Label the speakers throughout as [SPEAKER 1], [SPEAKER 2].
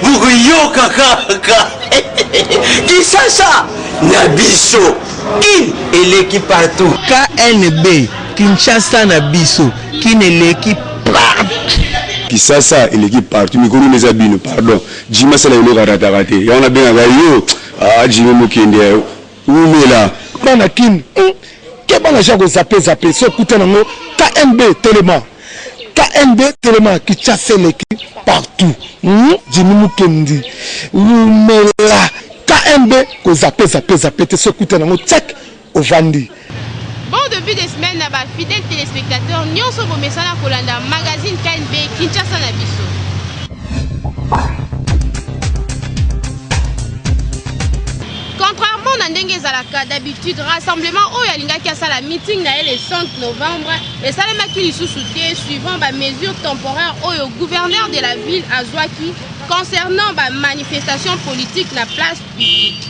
[SPEAKER 1] Vous kaka Kinshasa Nabiso Kin et l'équipe partout
[SPEAKER 2] KNB Kinshasa Nabiso Kin et l'équipe partout
[SPEAKER 3] Kinshasa et l'équipe partout Mikuru les abîmes pardon Jima c'est le raté et on a bien yo Jima Mukende Oumela
[SPEAKER 2] Bana Kin Kebana jago zappé so kuta nango KNB tellement KNB tellement qui chasse l'équipe partout. Jimmy Mukendi. Oumela. KNB ko zappé ce coup nango check au Vandi.
[SPEAKER 4] Bon début de semaine na ba fidèles téléspectateurs nyonso bomesana kolanda magazine KNB Kinshasa na biso. Contrairement à Ndenge Zalaka, d'habitude, rassemblement au Yalinga qui a la meeting le 5 novembre, et ça les maquille sous soutien suivant les mesures temporaires au gouverneur de la ville à Zouaki concernant la manifestation politique na place publique.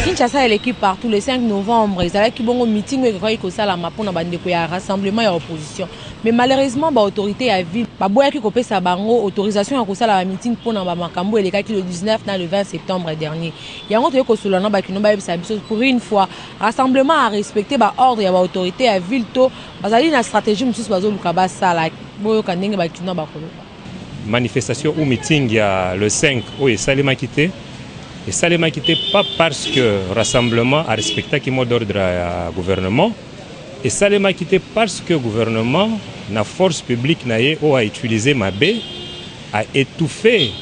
[SPEAKER 5] Kinshasa et l'équipe partout le 5 novembre, ils allaient qui bon meeting et quoi ça la pour na bande ko ya rassemblement et opposition. Mais malheureusement ba autorité à ville ba boya ki kopé sa bango autorisation à ko ça la meeting pour na ba makambo et les cas qui le 19 dans le 20 septembre dernier. Ya ngoto ko solana ba kino ba bisa biso pour une fois rassemblement à respecter ba ordre ya ba autorité à ville to bazali na stratégie mususu bazo luka ba sala boyo kanenge ba kino ba kolo.
[SPEAKER 6] Manifestation ou meeting il y a le 5 où est Salima quitté. Et ça les m'a quitté pas parce que rassemblement a respecté qui mot d'ordre à gouvernement. Et ça les m'a quitté parce que gouvernement, la force publique a utilisé ma baie, a étouffé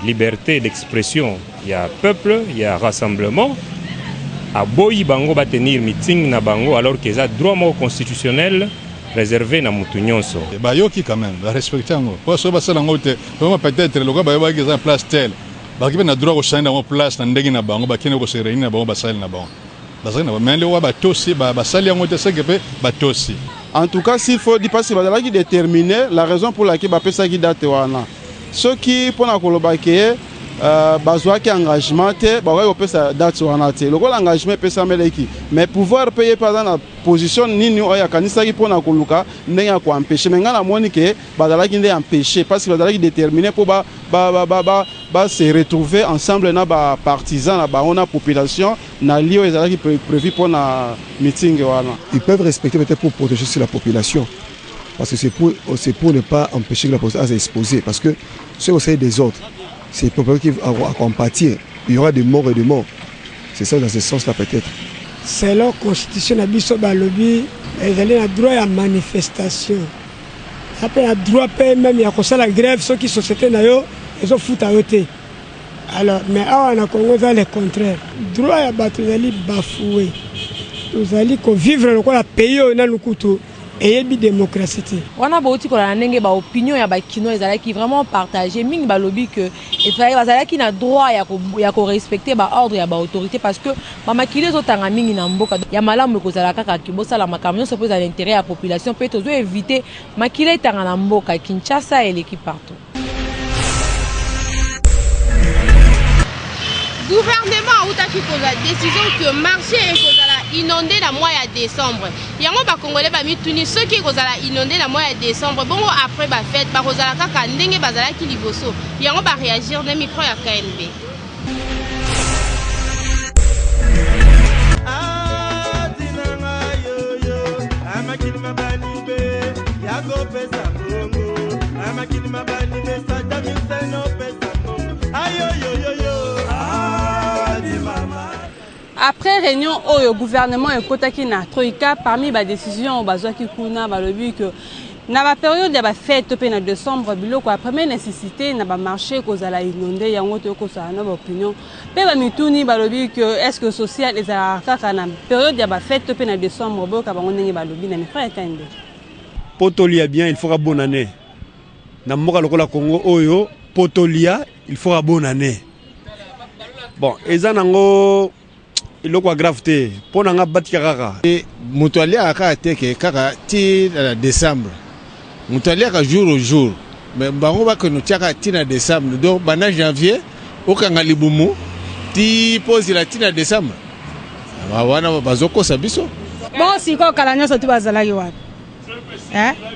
[SPEAKER 6] liberté d'expression. Il y a peuple, il y a rassemblement. A boyi bango va tenir meeting na bango alors qu'ils ont droit constitutionnel réservé na mutunyonso.
[SPEAKER 7] Bah yoki quand même, respecter ngo. Parce que ça langote, peut-être le gars ba qu'ils ont place tel. Bah qui na droit au sein dans place na ndenge na bango ba kene ko se réunir na bango ba sali na bango. Bah ça na mais le wa ba tosi ba sali ngo te se que ba tosi.
[SPEAKER 8] En tout cas, s'il faut dire parce que ba qui déterminer la raison pour laquelle ba pesa qui date wana. Ceux qui pour na koloba ke bazwa ki engagement te ba ko pesa date wana te. Le engagement pesa meleki. Mais pouvoir payer par dans la position nini oya kanisa ki pour na koluka ndenge ko empêcher mais ngana moni ke ba qui ndé empêcher parce que ba qui déterminer pour ba se retrouver ensemble na ba partisans na ba on a population na lio ezala qui prévu pour na meeting wana.
[SPEAKER 9] Ils peuvent respecter peut-être pour protéger la population parce que c'est pour ne pas empêcher la population à s'exposer parce que c'est au sein des autres c'est pour qui vont compatir il y aura des morts et des morts c'est ça dans ce sens là peut-être
[SPEAKER 10] c'est la constitution na biso ba lobby ezali na droit à manifestation après la droit même ya ko sala grève ceux qui société na yo ils ont foutu à ôter. Alors, mais on a Congo dans le contraire. Droit à battre les bafoué. Nous allons vivre le pays on a le couteau et une démocratie.
[SPEAKER 5] On a beaucoup de ba opinion ya ba kino ezala qui vraiment partager mingi ba lobby que il fallait bazala qui na droit ya ko respecter ba ordre ya ba autorité parce que ba makile zo tanga mingi na mboka ya malamu ko zala kaka ki bosala makamyo se pose à l'intérêt à la population peut toujours éviter makile tanga na mboka Kinshasa et l'équipe partout.
[SPEAKER 4] Gouvernement a pris la décision que le marché est inondé dans le mois de décembre. Il y a des Congolais qui ont mis ceux qui sont inondés dans le mois de décembre. Bon, après la fête, il y a des réagir dans le micro à KNB.
[SPEAKER 11] Après réunion au gouvernement et Kotaki na Troïka parmi les décisions bazwa ki kuna ba lobi que na ba période ya ba fête pe na décembre biloko la première nécessité na ba marché kozala inondé yango to ko sa na ba opinion pe ba mituni ba lobi que est-ce que social ezala kaka na période ya ba fête pe na décembre bo ka bango ndenge ba lobi na mi frère Kande
[SPEAKER 12] potolia bien il faudra bonne année na mboka lokola Congo oyo potolia il faudra bonne année bon eza nango iloko grave te pona nga batika kaka
[SPEAKER 13] et mutualia aka teke kaka ti na décembre mutualia ka jour au jour mais bango ba que nous tiaka ti na décembre donc bana janvier okanga libumu ti pose la ti na décembre ba wana bazoko sabiso
[SPEAKER 14] bon siko kala nyoso tu bazalaki wapi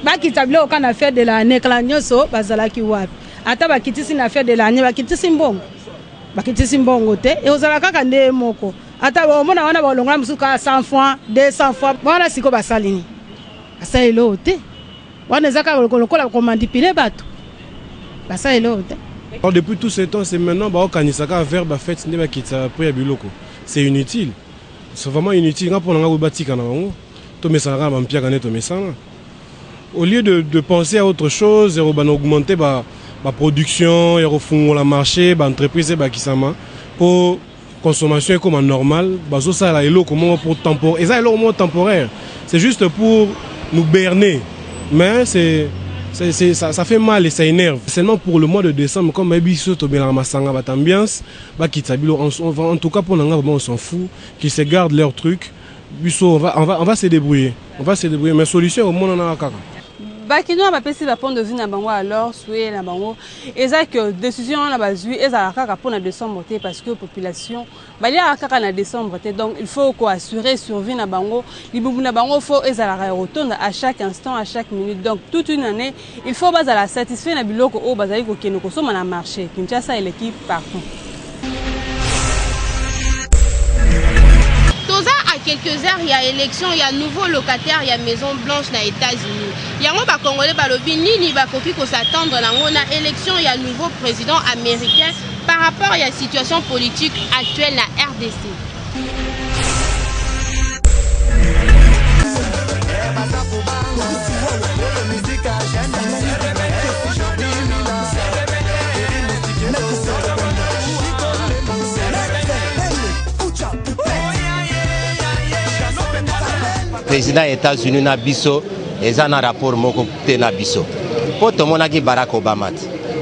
[SPEAKER 14] bakita bilo kana fête de l'année kala nyoso bazalaki wapi ata bakitisi na fête de l'année bakitisi mbongo te e ozala kaka nde moko ata omona wana balongola musuka 100 fois 200 fois wana siko basalini asaelo te wana ezaka lokola komandipile bato basaelo te.
[SPEAKER 15] Alors depuis tout ce temps c'est maintenant ba okanisaka vers ba fête ndeba kitsa po ya biloko c'est inutile, c'est vraiment inutile nga pona nga bobatika na bango to mesala ba mpia kaneto mesana au lieu de penser à autre chose et augmenter ba production et refongola marché ba entreprise ba kisama pour consommation comme normal bazo ça la elo comment pour temporaire et ça elo moment temporaire c'est juste pour nous berner mais ça fait mal et ça énerve seulement pour le mois de décembre comme biso to bela masanga bat ambiance ba kitabilo en tout cas pour nanga on s'en fout qu'ils se gardent leur truc biso on va se débrouiller mais solution au monde na kaka
[SPEAKER 11] bakino ba pesi ba point de vue na bango alors soué na bango eza que décision na bazui eza kaka pour na décembre té parce que population bali kaka na décembre té donc il faut ko assurer survie na bango libubu na bango faut eza la retourne à chaque instant à chaque minute donc toute une année il faut bazala satisfait na biloko o bazali ko keno ko soma na marché Kinshasa et l'équipe partout.
[SPEAKER 4] À quelques heures, il y a élection, il y a nouveau locataire, il y a Maison Blanche aux États-Unis. Il y a un Congolais balobi nini bakoki ko s'attendre na élection, il y a nouveau président américain par rapport à la situation politique actuelle na RDC.
[SPEAKER 16] Président des États-Unis na biso eza na rapport moko te na biso po tomonaki Barack Obama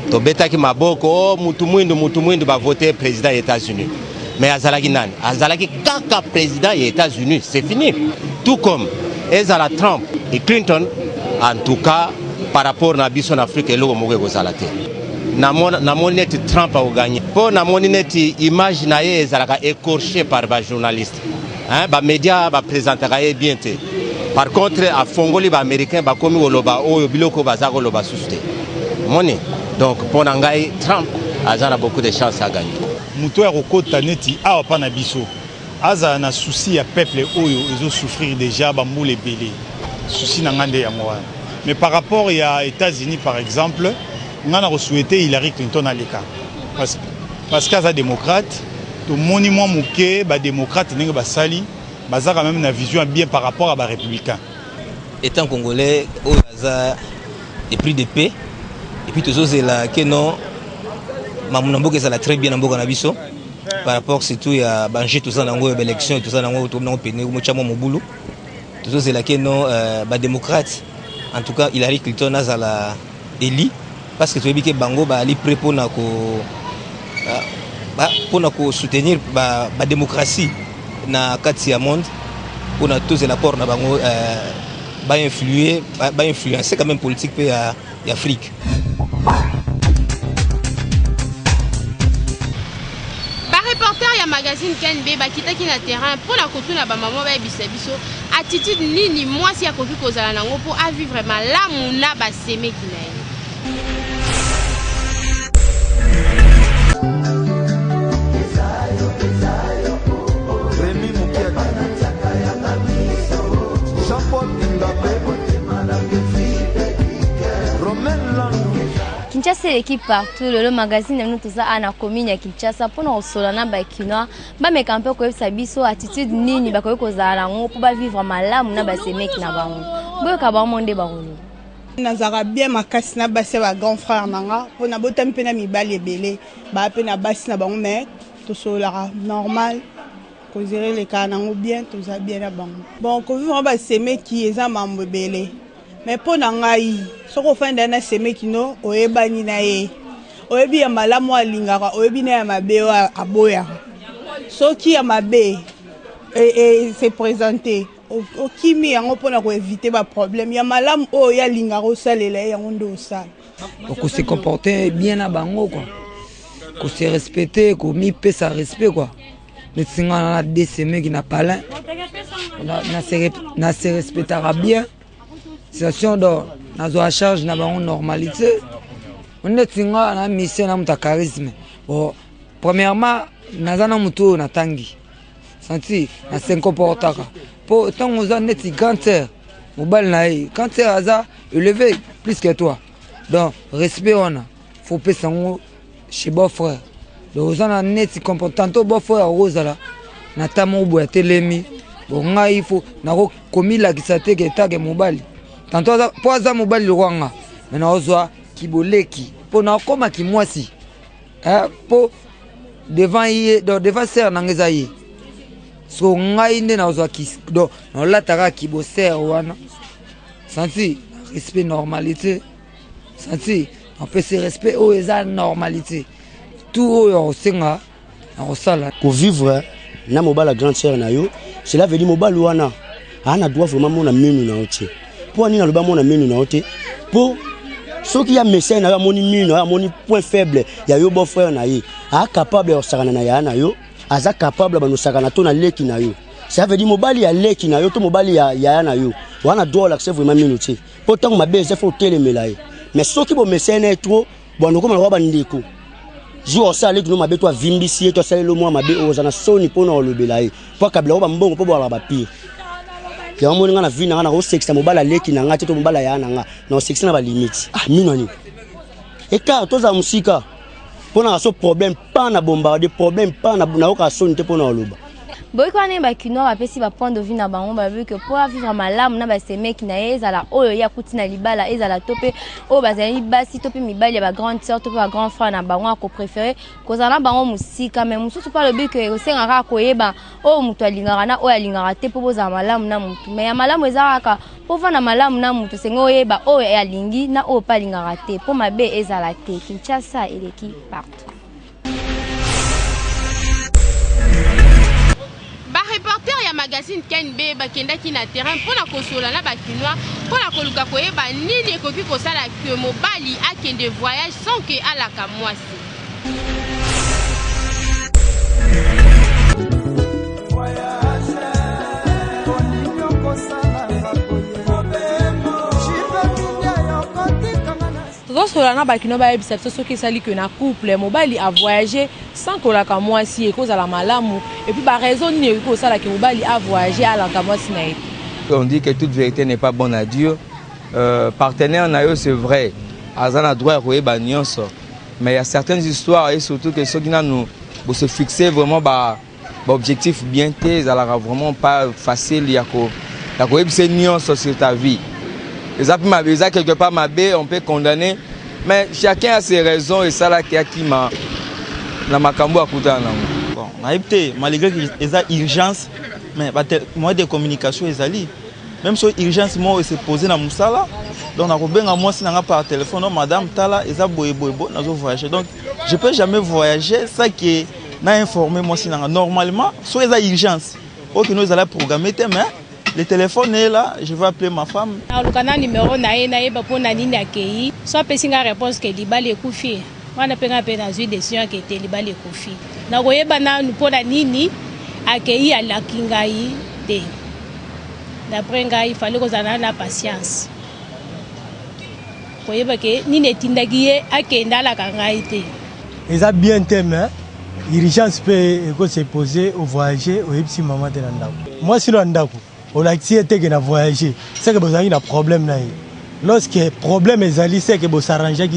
[SPEAKER 16] to betaki maboko mutu mwindu ba voter président des États-Unis mais azalaki nani azalaki kaka président des États-Unis c'est fini tout comme ezala Trump et Clinton en tout cas par rapport na biso na Afrique eloko moko ekozala te na monete Trump a gagné po na monete image na ye ezalaka écorché par ba journaliste ba média ba présentaka bien te par contre a fongoli ba américain ba komi oloba oyo biloko bazako loba susute moni donc pour ngai Trump azana beaucoup de chances à gagner
[SPEAKER 17] muto ya kokota neti awa pa na biso aza na souci ya peuple oyo ezo souffrir déjà ba mbule belé souci na ngande ya mwa mais par rapport ya États-Unis par exemple ngana ko souhaiter Hillary Clinton aleka parce qu'aza démocrate to moni moi muke ba démocrate ndenge ba sali baza quand même na vision bien par rapport à ba républicain
[SPEAKER 18] étant congolais au hasard et plus de paix et puis toujours c'est là que non mamuna ça la très bien mboka na biso par rapport surtout ya banger tout ça dans les élections et tout ça dans tout dans peine mo chamo mobulu toujours c'est là que non ba démocrate en tout cas Hillary Clinton a la éli parce que tu veux que bango ba ali prêt pour na ko soutenir ba démocratie na kati ya monde pour na tous les accords na bango ba influencer quand même politique pe ya Afrique.
[SPEAKER 4] Ba reporter ya magazine KNB ba kitaki na terrain pour la kotuna ba maman ba biso attitude nini mwasi ya koki kozala nango pour a vivre vraiment la muna ba semeki na ye.
[SPEAKER 19] Kinshasa l'équipe partout le magazine nous tout ça ana commune ya Kinshasa pour nous solana ba kinoa ba mekampe ko yebisa biso attitude nini ba ko kozala ngo pour ba vivre malamu na ba semeki na bango boyo ka ba monde ba ngolo
[SPEAKER 20] nazaka bien makasi na basi ba grand frère nanga po na botam pe na mibali ebele ba pe na basi na bango mais to solara normal ko gérer les cas nango bien to za bien na bango bon ko vivre ba seme ki eza mambo ebele mais po na ngai soko fanda na seme kino oyebani na ye oyebi ya malamu alingaka oyebi na ya mabe aboya soki ya mabe et se présenter au kimi yango pona ko éviter ba problème ya malamu o ya lingaka osalela yango ndo osala
[SPEAKER 21] ko se comporter bien na bango quoi ko se respecter ko mi pesa respect quoi ne singa na DCM qui n'a pas là na se respectera bien situation do na zo charge na bango normalité on ne singa na mission na muta charisme bon premièrement nazana muto na tangi senti na se comportaka pour tant aux années cancer mobile naï cancer aza élevé plus que toi donc respect on a faut pas s'en chez beau frère donc aux années comportant beau frère rosala na tamo boya telemi bon ngai il faut na ko komila kisate ke tag mobile tantôt pour aza mobile le rwanga mais na ozwa kiboleki pour na koma kimwasi pour devant y devant ser nangezayi so ngai nde na kis do na lataka kiboser wana senti respect normalité senti on peut se respect o eza normalité tout o senga na sala
[SPEAKER 22] ko vivre na mobala grande sœur na yo cela veut dire mobala wana ana doit vraiment mona menu na otie pour ani na loba mona menu na otie pour ceux qui a message na moni menu na moni point faible ya yo beau frère na ye a capable de sakana na ya na yo aza capable de sakana to na leki na yo ça veut dire mobali ya leki na yo to mobali ya na yo wana doit l'accepter vraiment minute pourtant ma bese faut telemela ye mais ceux qui bo message na trop bon ko ma ba ndiko jour ça leki no mabe to vimbisi to sale le moi mabe ozana soni pona olobela ye pour kabla ba mbongo po ba pire ya moni ngana vina ngana ko sexa mobala leki na ngati to mobala ya na nga na sexa na ba limite minoni et car to za musika pona so problème pas na bombarder problème pas na oka sonite pona oloba
[SPEAKER 19] boy kwa ne ba kino ba pesi ba point de vue na bango ba vu que pour vivre malamu na ba seme ki na ezala oyo ya kutina libala ezala topé o ba zali basi topé mibali ba grande sœur topé ba grand frère na bango ko préférer kozana bango musika mais mususu pas le but que osengaka koyeba o mutu alingaka na o alingaka te po boza malamu na mutu mais ya malamu ezaka po vana malamu na mutu sengo yeba o alingi na o pa lingaka te po mabe ezala te Kinshasa eleki partout.
[SPEAKER 4] Reporter ya magazine KNB bakendaki na terrain pona kosola na bakinois pona koluka koyeba nini ekoki kosala ke mobali akende voyage sans que alaka mwasi.
[SPEAKER 5] tozosola na bakino bayebisa biso soki esali ke na couple mobali a voyagé sans kolaka mwasi ekozala malamu et puis baraison nini ekoki kosala ke mobali a voyagé alaka mwasi na ye.
[SPEAKER 23] On dit que toute vérité n'est pas bonne à dire. Partenaire na yo c'est vrai aza na droit koyeba nyonso mais il y a certaines histoires et surtout que ceux qui nous se fixer vraiment objectif bien te ezalaka vraiment pas facile ya koyebisa nyonso sur ta vie. Eza quelque part mabe, on peut condamner, mais chacun a ses raisons et ça là qui a qui m'a na makambo akuta na
[SPEAKER 24] bon naïbté malgré qu'il y a urgence mais moyen de communication ezali même si urgence moi se poser na musala donc na kobenga moi si na par téléphone non madame tala eza boye nazo voyager donc je peux jamais voyager ça qui na informer moi si na normalement soit eza urgence OK nous allons programmer mais le téléphone est là, je vais appeler ma femme.
[SPEAKER 25] Le canal numéro nae ba pona nini akei. Soit pesinga réponse que libali ekufi. Wana penga pe na zui décision que te libali ekufi. Na koyeba na pona nini akei ala kingai te. D'après ngai il fallait qu'on ait la patience. Koyeba ke nini tindagiye akenda la kangai te.
[SPEAKER 26] Eza bien thème. Urgence peut se poser au voyager au epsi maman de ndako. Moi si lo ndako on a été que voyager, c'est que vous avez un problème. Lorsque problème est allé, c'est que vous s'arrangez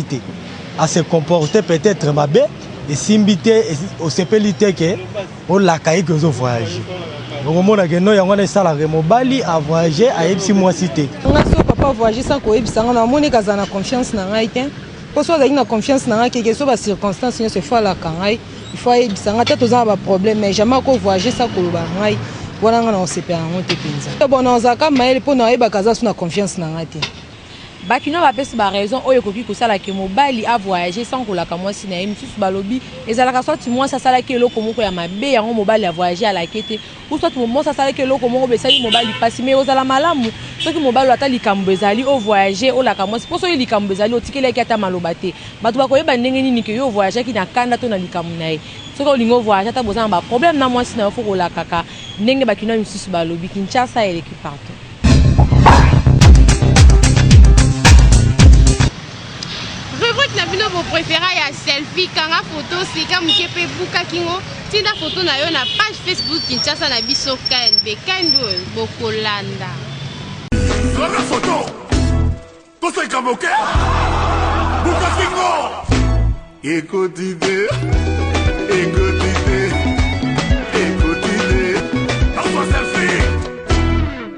[SPEAKER 26] à se comporter peut-être ma bête et s'imbiter au CPLT que on l'a caillé que vous voyagez. Donc on a que nous avons un salaire mobile à voyager à Epsi moi cité.
[SPEAKER 5] On a
[SPEAKER 14] pas voyager sans koyebisa nga na moni kaza na confiance na ngai te po so azali na confiance na ngai keke so ba circonstance nyonso efo alaka ngai ifo ayebisa nga te toza na baproblème mais jamais ko voyager sans koloba ngai wana nga na osepela yango te mpenza bon nazalaka mayele mpo na oyebaka aza so na confiance na ngai te bakino bapesi baraison oyo ekoki kosalaki mobali avoyage sans kolaka mwasi na ye misusu balobi ezalaka swati mwasi asalaki eloko moko ya mabe yango mobali avoyage alaki te ou swati mwasi asalaki eloko moko besali mobali pasi mais ozala malamu soki mobali ata likambo ezali ovoyage olaka mwasi mpo soki likambo ezali otikelaki ata maloba te bato bakoyeba ndenge nini ke yo ovoyageaki na kanda to na likambo na ye soki olingi ovoyage ata boza na baproblème na mwasi na yo fo kolakaka ndenge bakino misusu balobi Kinshasa eleki partout.
[SPEAKER 4] Rubrique na bino bo préféré ya selfie kanga photo sika mukepe buka kingo tinda photo na yo na page Facebook Kinshasa na biso KNB Kando bokolanda
[SPEAKER 1] la photo to sika moke buka kingo écoutez parfois selfie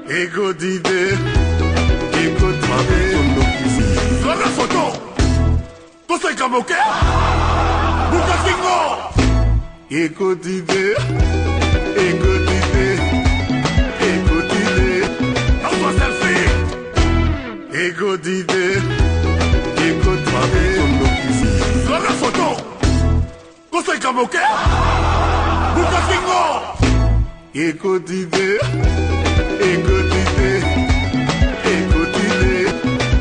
[SPEAKER 1] écoutez la photo to sika moke buka kingo écoutez parfois selfie écoutez la photo to sika moke buka kingo écoutez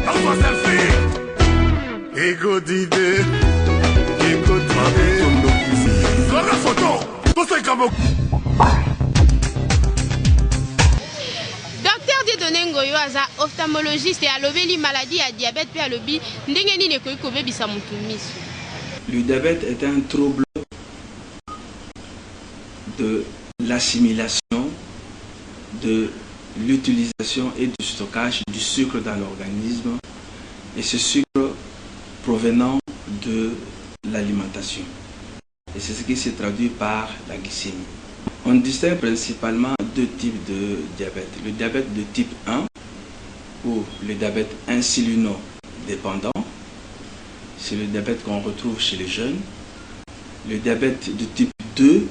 [SPEAKER 1] parfois selfie écoutez la photo to sika moke.
[SPEAKER 4] Docteur Dieudonné Ngoyo aza ophtalmologiste et alobeli maladie à diabète pe alobi ndenge nini ekoki kobebisa mutu miso.
[SPEAKER 2] Le diabète est un trouble de l'assimilation, de l'utilisation et du stockage du sucre dans l'organisme, et ce sucre provenant de l'alimentation. Et c'est ce qui se traduit par la glycémie. On distingue principalement deux types de diabète. Le diabète de type 1 ou le diabète insulino-dépendant. C'est le diabète qu'on retrouve chez les jeunes. Le diabète de type 2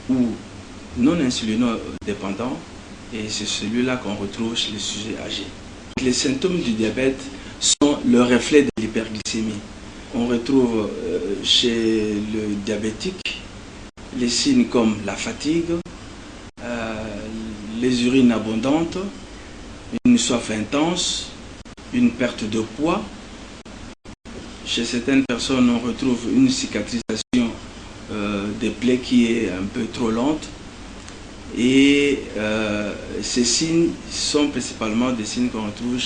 [SPEAKER 2] ou non insulino-dépendant, et c'est celui-là qu'on retrouve chez les sujets âgés. Les symptômes du diabète sont le reflet de l'hyperglycémie. On retrouve chez le diabétique les signes comme la fatigue, les urines abondantes, une soif intense, une perte de poids. Chez certaines personnes, on retrouve une cicatrisation des plaies qui est un peu trop lente. Et ces signes sont principalement des signes qu'on retrouve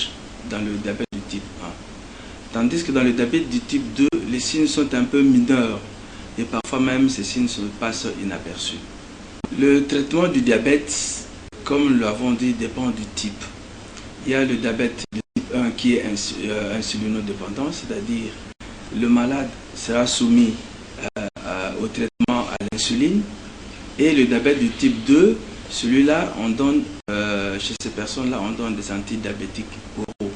[SPEAKER 2] dans le diabète du type 1. Tandis que dans le diabète du type 2, les signes sont un peu mineurs et parfois même ces signes se passent inaperçus. Le traitement du diabète, comme nous l'avons dit, dépend du type. Il y a le diabète de type 1 qui est insulinodépendant, c'est-à-dire le malade sera soumis au traitement à l'insuline. Et le diabète du type 2, celui-là, on donne, chez ces personnes-là, on donne des antidiabétiques oraux.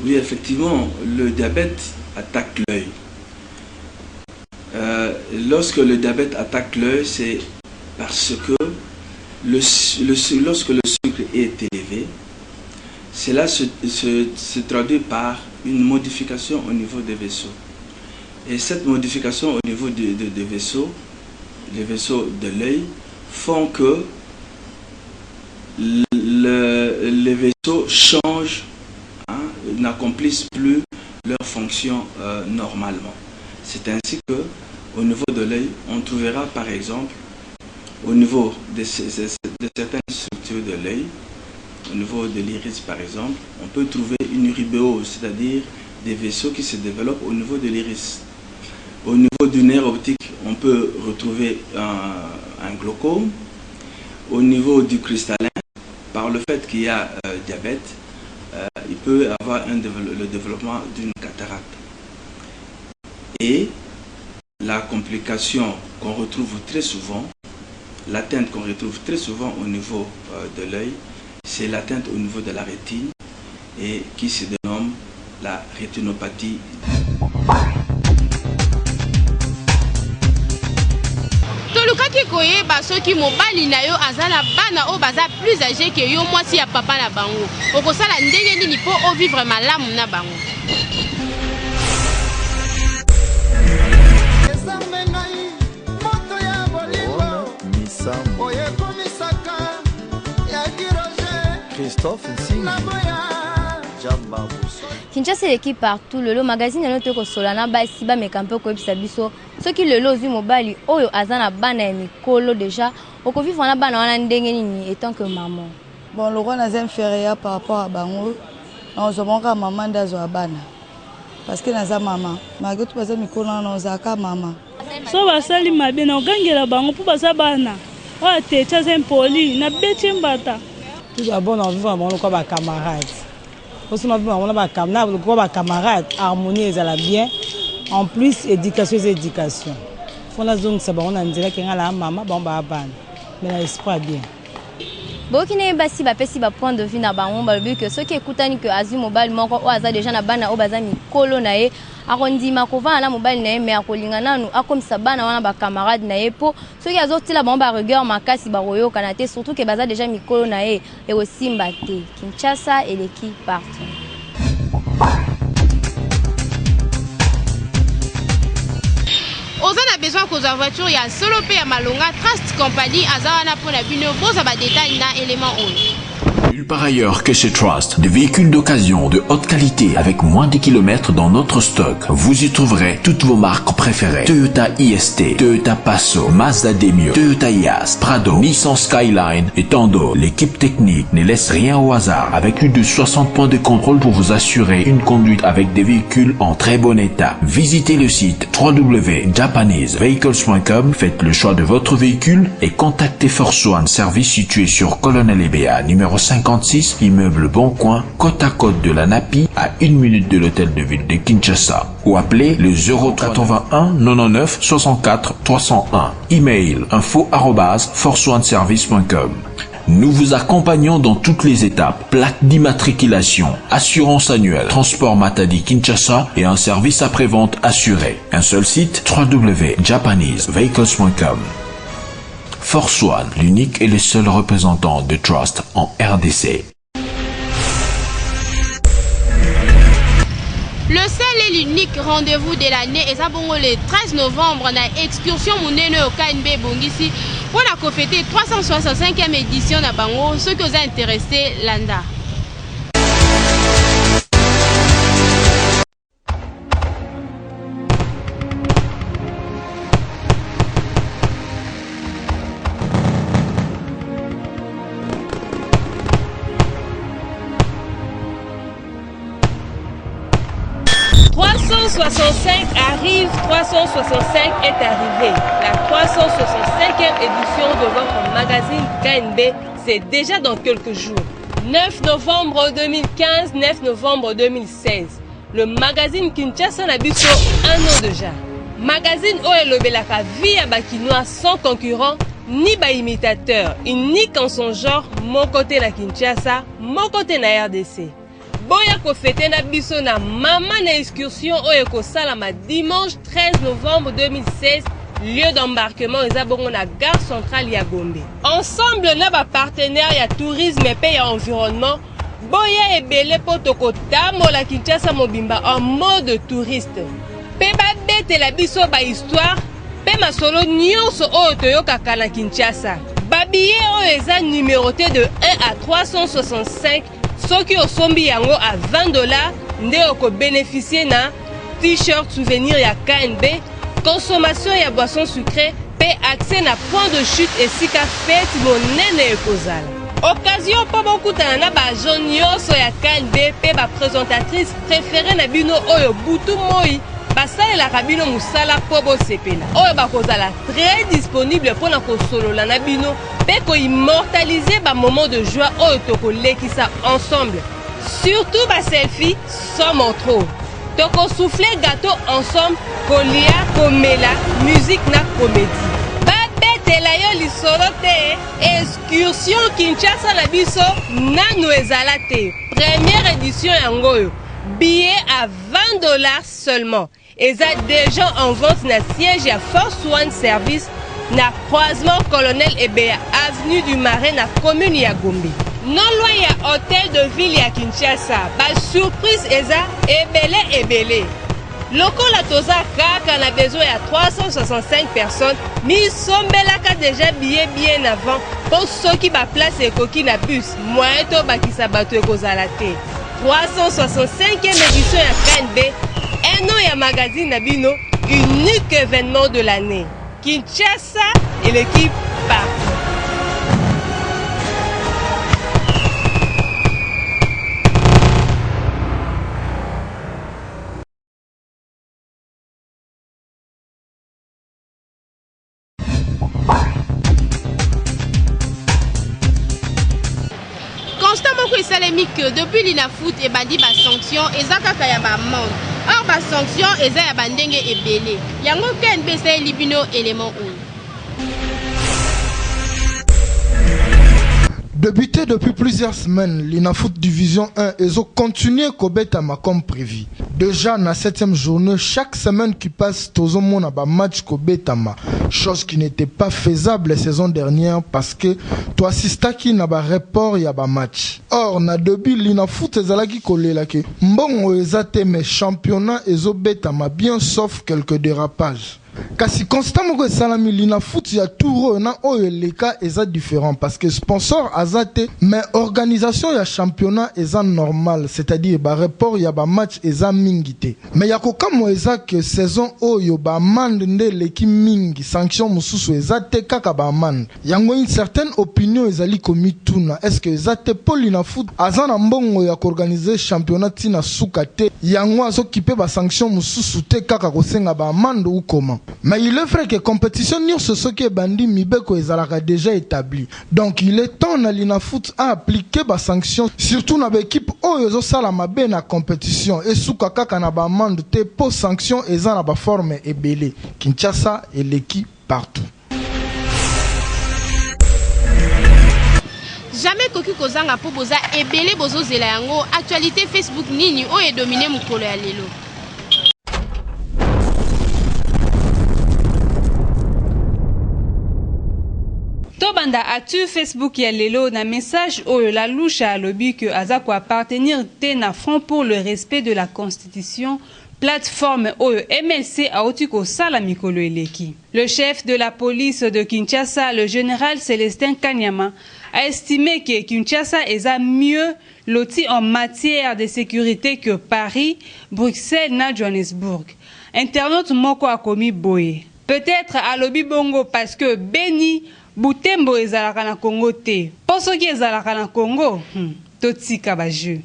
[SPEAKER 2] Oui, effectivement, le diabète attaque l'œil. Lorsque le diabète attaque l'œil, c'est parce que lorsque le sucre est élevé, cela se traduit par une modification au niveau des vaisseaux. Et cette modification au niveau des vaisseaux, les vaisseaux de l'œil, font que les vaisseaux changent, n'accomplissent plus leur fonction normalement. C'est ainsi que au niveau de l'œil, on trouvera par exemple au niveau de certaines structures de l'œil, au niveau de l'iris par exemple, on peut trouver une rubéose, c'est-à-dire des vaisseaux qui se développent au niveau de l'iris. Au niveau du nerf optique, on peut retrouver un glaucome. Au niveau du cristallin, par le fait qu'il y a diabète, il peut y avoir le développement d'une cataracte. Et la complication qu'on retrouve très souvent, l'atteinte qu'on retrouve très souvent au niveau de l'œil, c'est l'atteinte au niveau de la rétine. et qui se dénomme la rétinopathie.
[SPEAKER 4] tolukaki koyeba soki mobali na yo azala bana o baza plus âgé que yo mwasi ya papa na bango okosala ndenge nini po o vivre malamu na bango.
[SPEAKER 3] Christophe
[SPEAKER 19] Kinshasa l'équipe partout le magazine na notre solana ba siba mekampe ko ebisa biso soki lelo ozwi mobali oyo azana bana ya mikolo déjà okovivre na bana wana ndenge nini étant que maman.
[SPEAKER 6] Bon le roi nazem feria par rapport à bango on se monka maman ndazo bana parce que naza maman malgré tout baza mikolo na ozaka maman
[SPEAKER 7] so basali mabe na ogangela bango pour baza bana wa techa impoli na beti mbata
[SPEAKER 14] tout d'abord on vivre bango comme ba camarades. Parce qu'on a un camarade, harmonie et ça bien. En plus, éducation et éducation. Faut la zone ça on a dit que la maman bon ba ban. Mais l'esprit bien.
[SPEAKER 19] Bokine basi ba pesi ba point de vue na bango ba que ceux qui écoutent que azu mobile moko o aza déjà na bana o baza mikolo na ye arondima kova na mobile na ye mais akolinga nanu akomisa bana wana ba camarade na ye po ceux qui azotila bango ba rigueur makasi ba royo kanate surtout que baza déjà mikolo na ye et aussi mbate Kinshasa et l'équipe partout.
[SPEAKER 4] Oza na besoin que la voiture ya solo pe ya malonga Trust Company azana pour la bino boza ba détail na élément on.
[SPEAKER 8] Nul par ailleurs que chez Trust, des véhicules d'occasion de haute qualité avec moins de kilomètres dans notre stock. Vous y trouverez toutes vos marques préférées. Toyota IST, Toyota Passo, Mazda Demio, Toyota Yaris, Prado, Nissan Skyline et tant d'autres. L'équipe technique ne laisse rien au hasard avec plus de 60 points de contrôle pour vous assurer une conduite avec des véhicules en très bon état. Visitez le site www.japanesevehicles.com, faites le choix de votre véhicule et contactez Force One, service situé sur Colonel Ebea, numéro 56, immeuble Boncoin, côte à côte de la Napi, à 1 minute de l'hôtel de ville de Kinshasa. Ou appelez le 081 99 64 301. Email info@forceoneservice.com. Nous vous accompagnons dans toutes les étapes. Plaque d'immatriculation, assurance annuelle, transport Matadi Kinshasa et un service après-vente assuré. Un seul site, www.japanesevehicles.com. Force One, l'unique et le seul représentant de Trust en RDC.
[SPEAKER 4] Le seul et l'unique rendez-vous de l'année est le 13 novembre na excursion monene au KNB Bongisi pour la fêter 365e édition na bango. Ceux qui vous intéressés landa.
[SPEAKER 9] Arrive, 365 est arrivé. La 365e édition de votre magazine KNB, c'est déjà dans quelques jours. 9 novembre 2015, 9 novembre 2016. Le magazine Kinshasa Nabiso, un an déjà. Magazine Oelobelaka via Bakinois sans concurrent ni imitateur, unique en son genre, mon côté na Kinshasa, mon côté na RDC. Boya ko fete na biso na mama na excursion oyo ko salama dimanche 13 novembre 2016, lieu d'embarquement ezabongo na gare centrale ya Gombe. Ensemble na ba partenaire ya tourisme et ya environnement, boya ebele potoko tamola Kinshasa mobimba en mode touriste. Pe ba bete la biso ba histoire, pe masolo nyonso oyo toyokaka na Kinshasa. Ba billet oyo eza numéroté de 1 à 365. Soki osombi yango à $20, nde oko bénéficier na t-shirt souvenir ya KNB, consommation ya boisson sucrée, pe accès na point de chute et sika fête monene ekozala. Occasion po bokutana na ba agent nyonso ya KNB pe ba présentatrice préférée na bino oyo butu moi basalelaka bino musala po bosepela. Oyo bakozala très disponible pour na kosolola na bino pe ko immortaliser ba moment de joie oyo toko lekisa ensemble. Surtout ba selfie somme en trop. Toko souffler gâteau ensemble, kolia, komela, musique na comédie. Ba bête batela yo lisolo te excursion Kinshasa na biso nanu ezala te. Première édition yango yo billet à $20 seulement. Eza déjà en vente na siège à Force One Service na croisement Colonel Ebeya avenue du Marais na commune ya Gombe. Non loin ya hôtel de ville ya Kinshasa. Ba surprise eza ebele. Lokola toza kaka na besoin ya 365 personnes, misombelaka déjà billet bien avant pour ceux qui ba place ekoki na bus. Moyen to bakisa bato ekozala te. 365e édition ya KNB, un an ya magazine Nabino, unique événement de l'année. Kinshasa et l'équipe part.
[SPEAKER 4] Constamment que salemi que depuis l'inafoot et bandi ba sanction ezaka kaya ba amende. Or ba sanction eza ya bandenge ebele. Yango KNB sa libino élément ou.
[SPEAKER 10] Débuté depuis plusieurs semaines, l'Inafoot Division 1 et continue Kobetama comme prévu. Déjà, dans la 7e journée, chaque semaine qui passe, tout monde a un match Kobetama. Chose qui n'était pas faisable la saison dernière parce que toi assistas qui n'a pas report y a un match. Or, na début, l'Inafoot ezalaki kolela ke mbongo ezate mais championnat ezobetama bien sauf quelques dérapages. Kasi constamment que salami l'Inafoot ya touro na oyo leka eza différent parce que sponsor azate mais organisation ya championnat eza normal, c'est-à-dire ba report ya ba match eza mingite. Mais ya kokamo eza que saison oyo ba amende nde leki mingi sanction mususu eza te kaka ba amende. Yango une certaine opinion ezali komi tuna est-ce que ezate pour l'Inafoot azana mbongo ya organiser championnat tina suka te yango azokipe ba sanction mususu te kaka kosenga ba amende ou comment. Mais il est vrai que compétition n'y ce qui est bandi mibeko ezalaka déjà établi. Donc il est temps na l'Inafoot à appliquer ba sanction surtout na l'équipe oyo sala mabe na compétition et souka kaka na ba amende te pour sanction eza na ba forme ebele. Kinshasa et l'équipe partout.
[SPEAKER 4] Jamais koki kozanga po boza ebele bozo zela yango actualité Facebook nini oyo dominé mukolo ya lelo.
[SPEAKER 11] Tobanda actu Facebook ya lelo na message oyo la louche a lobby que aza ko appartenir te na Front pour le respect de la Constitution, plateforme oyo MLC a otiko sala mikolo eleki. Le chef de la police de Kinshasa, le général Célestin Kanyama, a estimé que Kinshasa est mieux loti en matière de sécurité que Paris, Bruxelles na Johannesburg. Internaute moko a commis boye. Peut-être à lobby bongo parce que Beni Butembo ezalaka na Congo te. Poso ki ezalaka na Congo, totika ba jeu.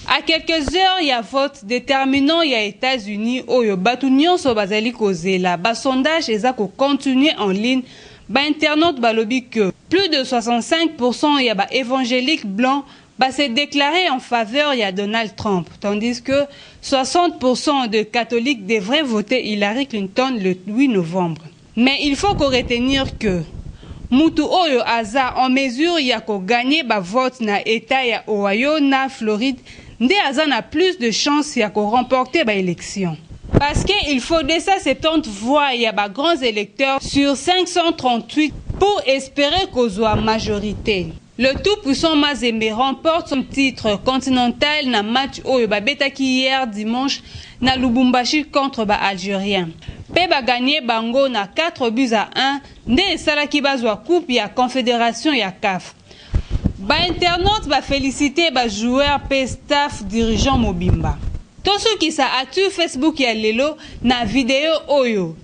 [SPEAKER 11] À quelques heures, il y a vote déterminant il y a États-Unis oyo batu nyonso bazali kozela. Ba sondage ezako continuer en ligne. Ba internaute ba lobby que plus de 65% y a ba évangélique blanc ba se déclarer en faveur y a Donald Trump, tandis que 60% de catholiques devraient voter Hillary Clinton le 8 novembre. Mais il faut qu'on retenir que Mutu oyo aza en mesure ya ko gagner ba vote na État ya Ohio na Floride, nde aza na plus de chances ya ko remporter ba élection. Parce qu'il faut 270 voix ya ba grands électeurs sur 538 pour espérer qu'on soit majorité. Le tout-puissant Mazembe remporte son titre continental na match oyo ba betaki hier dimanche na Lubumbashi contre ba Algérien. Pe ba gagné bango na 4-1 nde esalaki bazwa coupe ya confédération ya CAF. Ba internaute ba féliciter ba joueur pe staff dirigeant mobimba. Toso ki sa actu Facebook ya lelo na vidéo oyo.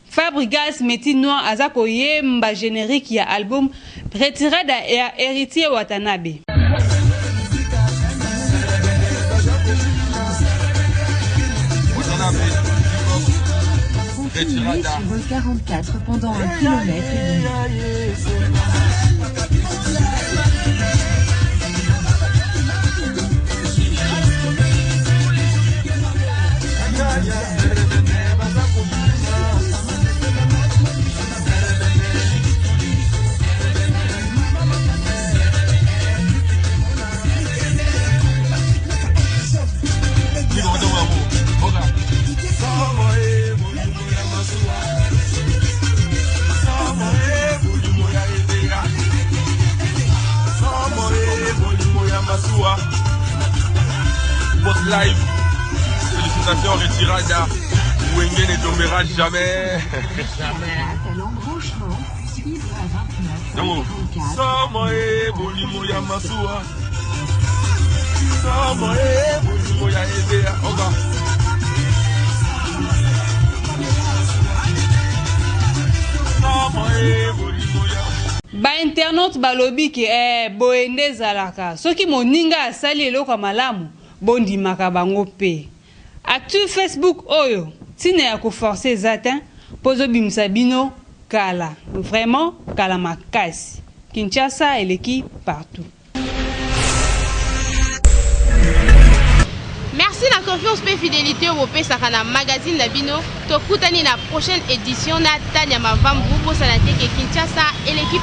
[SPEAKER 11] Fabregas Meti Noir azako yemba générique ya album Retirada ya Héritier Watanabe.
[SPEAKER 12] Continuez sur le 44 pendant 1 km et demi.
[SPEAKER 1] Massoua. Post live. Félicitations Retirada. Wenge ne tombera jamais. Samoe Bolimo ya Massoua. Samoe Bolimo ya Ebea. Oga.
[SPEAKER 11] Ba-internaute balobi ki boende zalaka. Soki moninga asali eloko malamu, bondimaka bango pe. Actu Facebook oyo, tina ya koforce zatin, pozo bimisa bino kala. Vraiment, kala makasi. Kinshasa eleki partout.
[SPEAKER 4] Merci la confiance et fidélité au Pesakana magazine Labino. Tokutani la prochaine édition na Tanya Mavambu pour Sanateke Kinshasa et l'équipe.